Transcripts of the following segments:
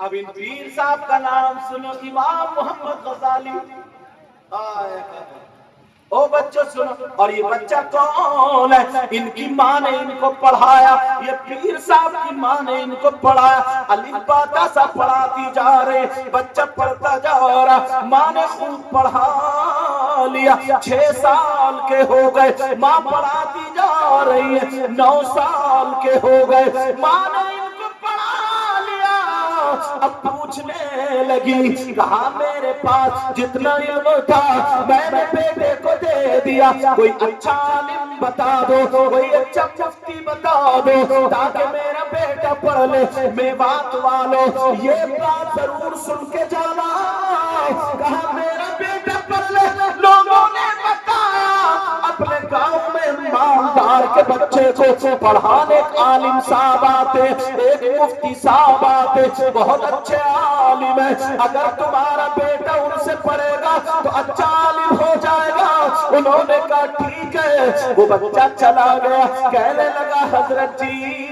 اب ان پیر صاحب کا نام سنو، امام محمد غزالی. او بچوں سنو، اور یہ بچہ کون ہے؟ ان کی ماں نے ان کو پڑھایا، یہ پیر صاحب کی ماں نے ان کو پڑھایا. الف با تا سا پڑھاتی جا رہے، بچہ پڑھتا جا رہا، ماں نے خوب پڑھا لیا. 6 سال کے ہو گئے، ماں پڑھاتی جا رہی ہے. 9 سال کے ہو گئے، ماں نے ان کو پڑھا لیا. اب پوچھنے لگی، کہا میرے پاس جتنا علم تھا میں نے بیٹے کو دے دیا، کوئی اچھا عالم بتا دو، کوئی اچھا مفتی بتا دو تاکہ میرا بیٹا پڑھ لے. میوات والو یہ بات ضرور سن کے جانا. کہا میرا بیٹا پڑھ لے. لوگوں نے بتایا اپنے گاؤں میں مالدار کے بچے کو پڑھانے ایک عالم صاحب آتے، ایک مفتی صاحب آتے، بہت اچھے عالم ہے، اگر تمہارا بیٹا ان سے پڑھے گا تو اچھا عالم ہو جائے گا. انہوں نے کہا ٹھیک ہے. وہ بچہ چلا گیا، کہنے لگا حضرت جی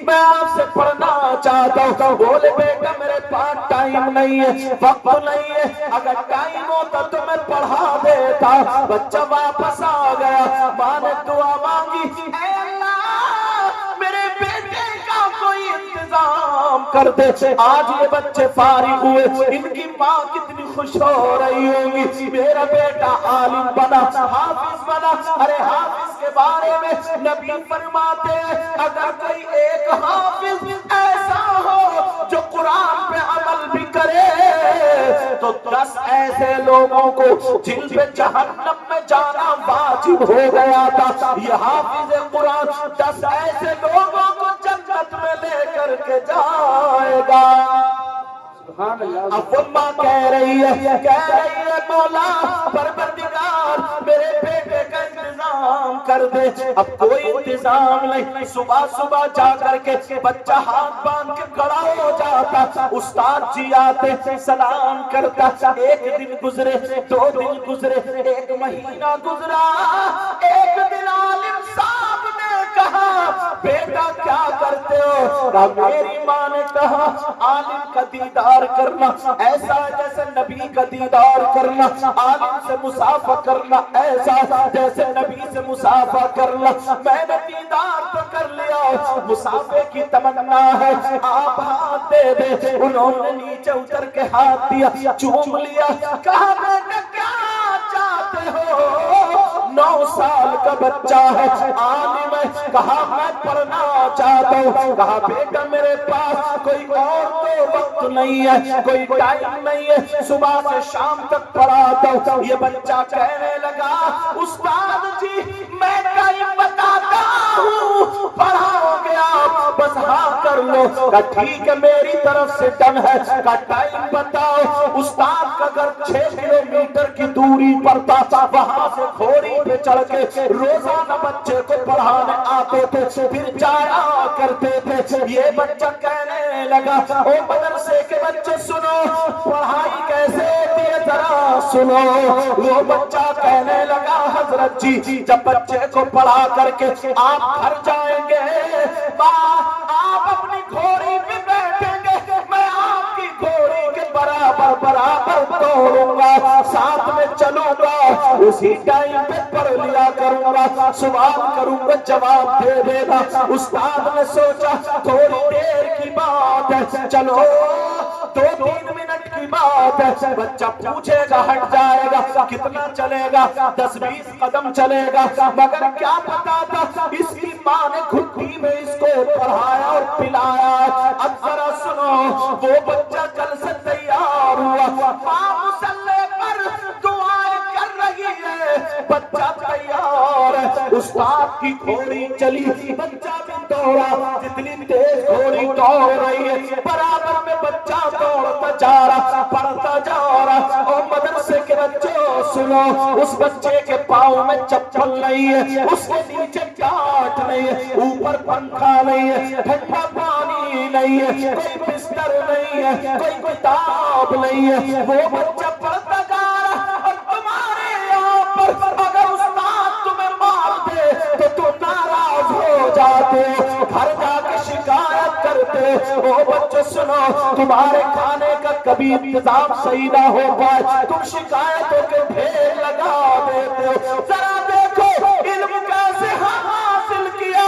میں آپ سے پڑھنا چاہتا ہوں. بولے بیٹا میرے پاس ٹائم نہیں ہے، وقت نہیں ہے، اگر ٹائم ہوتا تو میں پڑھا دیتا. بچہ واپس آ گیا، ماں نے دعا مانگی، اے اللہ میرے بیٹے کا کوئی انتظام کر دے. آج یہ بچے فارغ ہوئے، ان کی ماں کتنی خوش ہو رہی ہوگی، میرا بیٹا عالم بنا، حافظ بنا. ارے حافظ کے بارے میں نبی فرماتے ہیں اگر کوئی ایک حافظ ایسا ہو جو قرآن پہ عمل بھی کرے تو 10 ایسے لوگوں کو جن پہ جہنم میں جانا واجب ہو گیا تھا، یہ حافظ قرآن 10 ایسے لوگوں کو جنت میں لے کر کے جائے گا. اب وہ ماں کہہ رہی ہے مولا پروردگار میرے بیٹے کا انتظام کر دے. اب کوئی انتظام نہیں. صبح صبح جا کر کے بچہ ہاتھ باندھ کے کھڑا ہو جاتا، استاد جی آتے سلام کرتا. ایک دن گزرے، 2 دن گزرے، 1 مہینہ گزرا. ایک دن عالم صاحب نے کہا بیٹا کیا کرتے ہو؟ کہا میری ماں نے کہا عالم کا دیدار کرنا ایسا جیسے نبی کا دیدار کرنا، عالم سے مصافحہ کرنا ایسا جیسے نبی سے مصافحہ کرنا. میں نے دیدار تو کر لیا، مصافحے کی تمنا ہے، آپ ہاتھ دے دے. انہوں نے نیچے اتر کے ہاتھ دیا، چوم لیا. کہا بیٹا کیا چاہتے ہو؟ 9 سال کا بچہ ہے، عالم ہے. کہا میں پڑھنا چاہتا ہوں. کہا بیٹا میرے پاس کوئی اور تو وقت نہیں ہے، کوئی ٹائم نہیں ہے، صبح سے شام تک پڑھاتا ہوں. یہ بچہ کہنے لگا استاد جی میں ٹائم بتاتا ہوں، پڑھاؤ گے آپ بس ہاں کر لو. کہا ٹھیک ہے میری طرف سے ڈن ہے. کہا ٹائم بتاؤ. استاد کا گھر 6 کلومیٹر کی دوری پر تھا، وہاں سے گھوڑی پہ چڑھ کے روزانہ بچے کو پڑھانے آتے تھے، پھر جایا کرتے تھے. یہ بچہ کہنے لگا او مدرسے کے بچے سنو پڑھائی کیسے ہوتی ہے ذرا سنو. وہ بچہ کہنے لگا حضرت جی جب بچے کو پڑھا کر کے آپ گھر جائیں گے، آپ اپنی گھوڑی پہ بیٹھیں گے، میں آپ کی گھوڑی کے برابر برابر دوڑوں گا، ساتھ میں چلوں گا، اسی ٹائم پہ پڑھ لیا کروں گا، سوال کروں گا جواب دے دے گا. استاد نے سوچا تھوڑی دیر کی بات ہے، چلو 2-3 منٹ کی بات ہے. بچہ پوچھے گا ہٹ جائے گا، کتنا چلے گا؟ 10-20 قدم چلے گا. مگر کیا پتا تھا اس کی ماں نے گھٹی میں اس کو پڑھایا اور پلایا. اب ذرا سنو، وہ بچہ کل سے تیار ہوا، ماں مصلی پر دعائیں کر رہی ہے، بچہ تیار ہے. استاد کی گھوڑی چلی، بچہ بھی دوڑا. جتنی تیز گھوڑی دوڑ رہی ہے برابر میں بچہ دوڑتا جا رہا، پڑھتا جا رہا. اور مدرسے کے بچوں سنو، اس بچے کے پاؤں میں چپل نہیں ہے، اس کے نیچے ٹاٹ نہیں ہے، اوپر پنکھا نہیں ہے، ٹھنڈا پانی نہیں ہے، کوئی بستر نہیں ہے، کوئی کتاب نہیں ہے. وہ بچہ پڑھتا جا رہا. اور تمہارے یہاں پر اگر استاد تمہیں مار دے تو تم ناراض ہو جاتے ہو، گھر جا کے شکایت کرتے کرتے ہو او بچوں سنو تمہارے کھانے کا کبھی انتظام صحیح نہ ہو پائے تم شکایتوں کے ڈھیر لگا دیتے ہو ذرا دیکھو علم کیسے حاصل کیا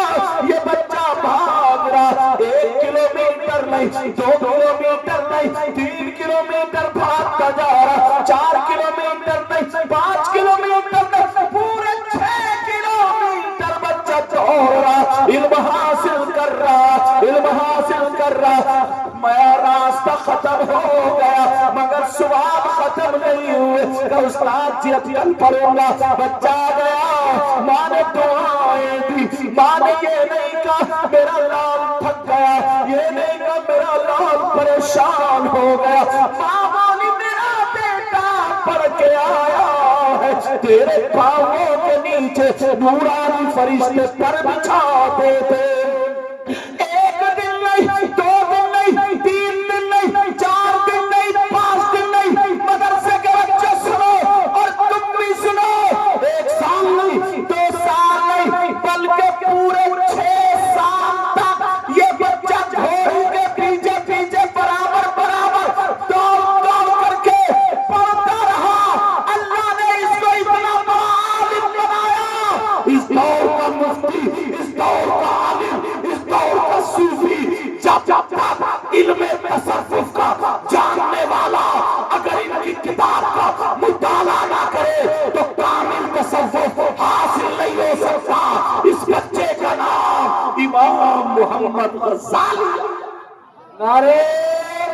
یہ بچہ بھاگ رہا 1 کلومیٹر نہیں 2 کلومیٹر نہیں 3 کلومیٹر بھاگتا جا رہا 4 کلومیٹر نہیں 5 کلومیٹر نہیں پورے 6 کلومیٹر بچہ دوڑ رہا علم حاصل کر رہا علم حاصل کر رہا میرا راستہ ختم ہو گیا مگر ثواب ختم نہیں ہوئے کہ استاد جی اب کل پڑھوں گا بچہ گیا ماں نے دعائیں دی ماں نے یہ نہیں کہا میرا لال تھک گیا یہ نہیں کہا میرا لال پریشان ہو گیا ماں بولی میرا بیٹا پڑھ کے آیا ہے تیرے پاؤں کے نیچے نورانی فرشتے پر بچھا دیتے 1 دن نہیں 2 دن نہیں 3 دن نہیں 4 دن نہیں 5 دن نہیں مدرسے کے بچے سنو اور تم بھی سنو 1 سال نہیں 2 سال نہیں بلکہ پورے 6 سال تک یہ بچہ گھوڑے کے پیچھے پیچھے برابر برابر دوڑ کر کے پڑھتا رہا اللہ نے اس کو اتنا بڑا عالم بنایا اس دور کا مفتی اس دور کا عالم اس دور کا صوفی جب علم تصوف کا جاننے والا اگر ان کی کتاب کا مطالعہ نہ کرے تو کامل تصوف حاصل نہیں ہو سکتا اس بچے کا نام امام محمد غزالی نعرہ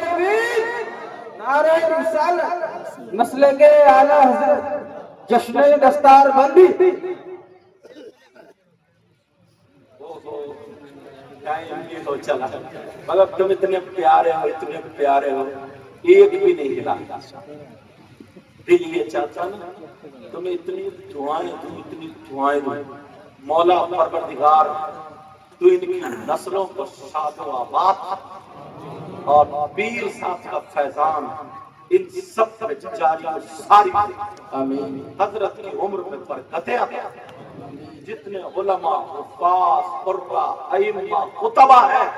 تکبیر نعرہ رسالت مسلک اعلی حضرت جشن دستار بندی ٹائم نہیں ہو چلا مگر تم اتنے پیارے ہو ایک بھی نہیں ہلا دل یہ چاہتا نا تمہیں اتنی دعائیں دوں مولا پروردگار تو ان کی نسلوں کو شاد و آباد اور پیر صاحب کا فیضان ان سب پہ جاری و ساری آمین حضرت کی عمر میں برکتیں عطا جتنے علماء حفاظ قرآن ائمہ خطبہ ہیں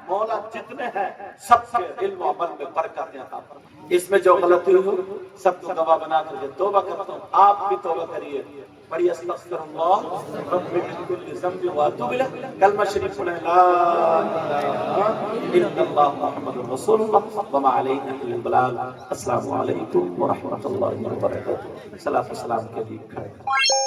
مولا جتنے ہیں سب کے علم و عمل میں برکتیں عطا فرمائے اس میں جو غلطی ہو سب کو گواہ بنا کر توبہ کرتا ہوں آپ بھی توبہ کریے بڑی استغفر اللہ رب من کل ذنب واتوب الیہ کلمہ شریف پڑھیں لا الہ الا اللہ محمد رسول اللہ وما علینا الا البلاغ السلام علیکم ورحمۃ اللہ وبرکاتہ صلاۃ و سلام کے لیے کھڑے